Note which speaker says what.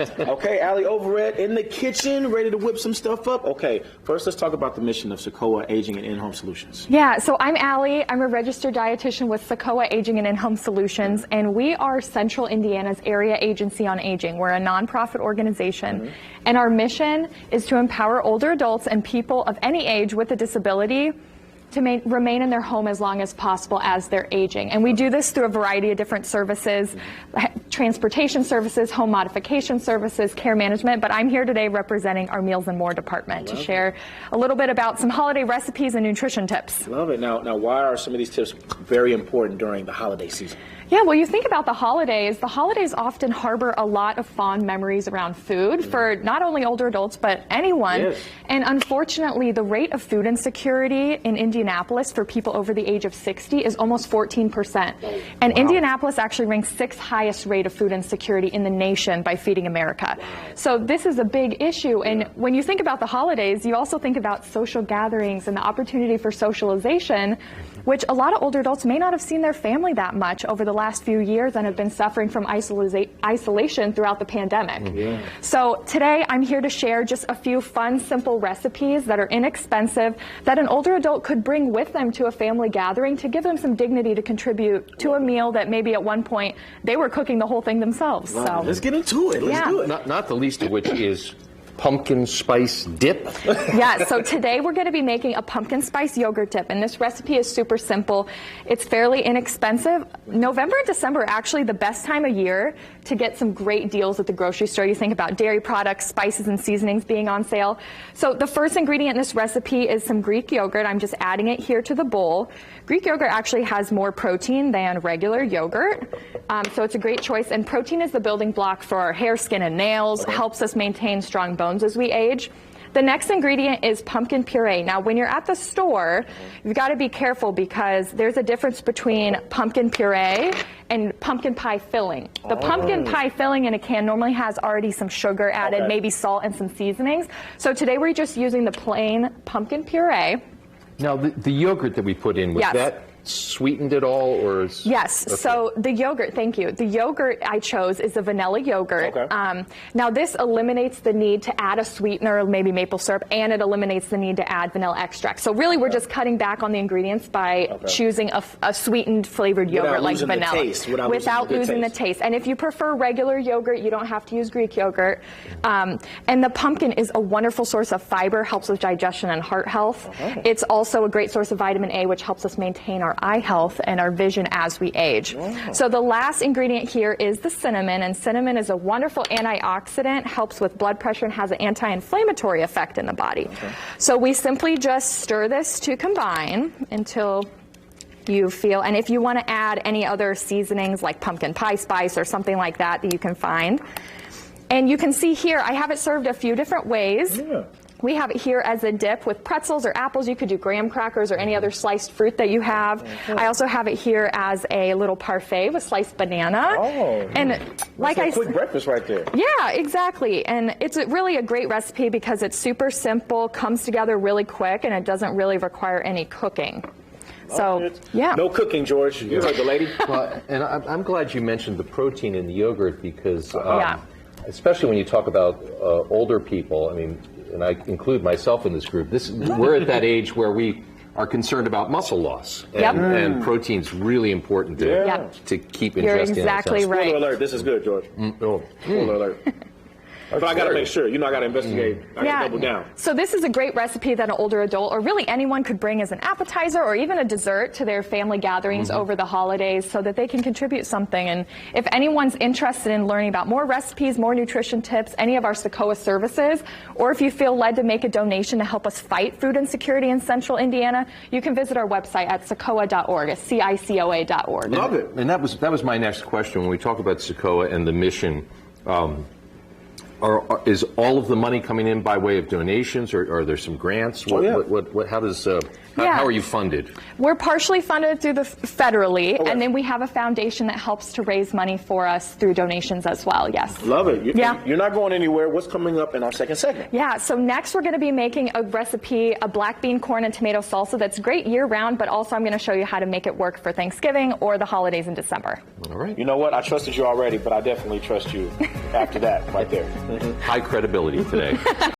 Speaker 1: Okay, Allie Overett in the kitchen, ready to whip some stuff up. Okay, first let's talk about the mission of Sacoa Aging and In-Home Solutions.
Speaker 2: Yeah, so I'm Allie. I'm a registered dietitian with Sacoa Aging and In-Home Solutions, and we are Central Indiana's area agency on aging. We're a nonprofit organization, and our mission is to empower older adults and people of any age with a disability to remain in their home as long as possible as they're aging. And we do this through a variety of different services, transportation services, home modification services, care management, but I'm here today representing our Meals and More department to share a little bit about some holiday recipes and nutrition tips.
Speaker 1: Love it. Now, why are some of these tips very important during the holiday season?
Speaker 2: Yeah, well, you think about the holidays often harbor a lot of fond memories around food for not only older adults, but anyone.
Speaker 1: Yes.
Speaker 2: And unfortunately, the rate of food insecurity in Indianapolis for people over the age of 60 is almost 14%. And Indianapolis actually ranks 6th highest rate of food insecurity in the nation by Feeding America. So this is a big issue. And when you think about the holidays, you also think about social gatherings and the opportunity for socialization, which a lot of older adults may not have seen their family that much over the last few years and have been suffering from isolation throughout the pandemic. So today I'm here to share just a few fun, simple recipes that are inexpensive that an older adult could bring with them to a family gathering to give them some dignity to contribute to a meal that maybe at one point they were cooking the whole thing themselves. So
Speaker 1: let's get into it. Let's do it.
Speaker 3: Not the least of which is pumpkin spice dip.
Speaker 2: Yeah, so today we're going to be making a pumpkin spice yogurt dip, and this recipe is super simple. It's fairly inexpensive. November and December are actually the best time of year to get some great deals at the grocery store. You think about dairy products, spices, and seasonings being on sale. So the first ingredient in this recipe is some Greek yogurt. I'm just adding it here to the bowl. Greek yogurt actually has more protein than regular yogurt, so it's a great choice. And protein is the building block for our hair, skin, and nails, helps us maintain strong bones as we age. The next ingredient is pumpkin puree. Now, when you're at the store, you've got to be careful because there's a difference between pumpkin puree and pumpkin pie filling. The pumpkin pie filling in a can normally has already some sugar added, maybe salt and some seasonings. So today we're just using the plain pumpkin puree.
Speaker 3: Now, the yogurt that we put in, was that sweetened at all, or is...
Speaker 2: Yes, so the yogurt, thank you. The yogurt I chose is a vanilla yogurt. Now this eliminates the need to add a sweetener, maybe maple syrup, and it eliminates the need to add vanilla extract. So really we're just cutting back on the ingredients by choosing a sweetened flavored yogurt like vanilla. Without losing the taste. And if you prefer regular yogurt, you don't have to use Greek yogurt. And the pumpkin is a wonderful source of fiber, helps with digestion and heart health. It's also a great source of vitamin A, which helps us maintain our eye health and our vision as we age. So the last ingredient here is the cinnamon, and cinnamon is a wonderful antioxidant, helps with blood pressure, and has an anti-inflammatory effect in the body. So we simply just stir this to combine until you feel, and if you want to add any other seasonings like pumpkin pie spice or something like that that you can find. And you can see here, I have it served a few different ways. We have it here as a dip with pretzels or apples. You could do graham crackers or any other sliced fruit that you have. I also have it here as a little parfait with sliced banana. And like
Speaker 1: a quick breakfast right there.
Speaker 2: Yeah, exactly. And it's really a great recipe because it's super simple, comes together really quick, and it doesn't really require any cooking. So, yeah.
Speaker 1: No cooking, George. You heard the lady.
Speaker 3: Well, and I'm glad you mentioned the protein in the yogurt because, especially when you talk about older people, I mean, and I include myself in this group, we're at that age where we are concerned about muscle loss. And protein's really important to keep ingesting.
Speaker 2: You're exactly right.
Speaker 1: Spoiler alert, this is good, George. Spoiler alert. But I got to make sure. I got to investigate. I got to double down.
Speaker 2: So this is a great recipe that an older adult or really anyone could bring as an appetizer or even a dessert to their family gatherings over the holidays so that they can contribute something. And if anyone's interested in learning about more recipes, more nutrition tips, any of our Sacoa services, or if you feel led to make a donation to help us fight food insecurity in Central Indiana, you can visit our website at sacoa.org, it's CICOA.org.
Speaker 3: Love it. And that was my next question. When we talk about Sacoa and the mission, is all of the money coming in by way of donations, or are there some grants? How are you funded?
Speaker 2: We're partially funded through the federally, and then we have a foundation that helps to raise money for us through donations as well. Yes.
Speaker 1: Love it. You're not going anywhere. What's coming up in our second segment?
Speaker 2: Yeah. So next we're going to be making a recipe, a black bean, corn, and tomato salsa that's great year-round, but also I'm going to show you how to make it work for Thanksgiving or the holidays in December.
Speaker 3: All right.
Speaker 1: You know what? I trusted you already, but I definitely trust you after that right there.
Speaker 3: High credibility today.